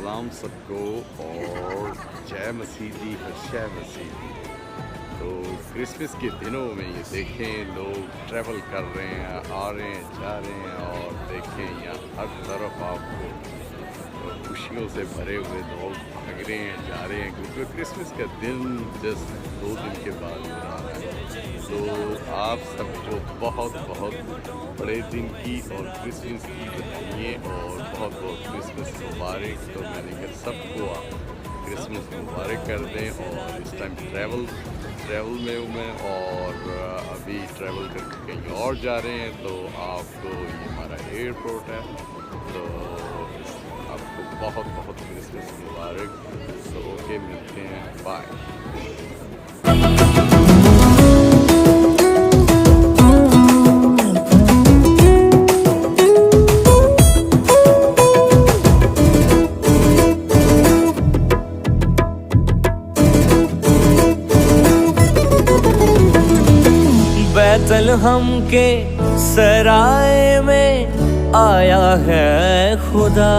सलाम सबको और जय मसीह जी हर्षय मसीह जी। तो क्रिसमस के दिनों में ये देखें लोग ट्रैवल कर रहे हैं, आ रहे हैं, जा रहे हैं और देखें यहाँ हर तरफ आपको खुशियों से भरे हुए लोग भाग रहे हैं, जा रहे हैं, क्योंकि क्रिसमस का दिन जस्ट 2 दिन के बाद हो रहा है। तो आप सबको बहुत बहुत बड़े दिन की और क्रिसमस की बधाइयाँ और बहुत बहुत क्रिसमस मुबारक। तो मैंने कहा सबको आप क्रिसमस मुबारक कर दें। और इस टाइम ट्रैवल में हूँ मैं और अभी ट्रैवल करके कहीं और जा रहे हैं। तो आपको ये हमारा एयरपोर्ट है, तो आपको बहुत बहुत क्रिसमस मुबारक। तो ओके, मिलते हैं, बाय। बैतलहम के सराय में आया है खुदा।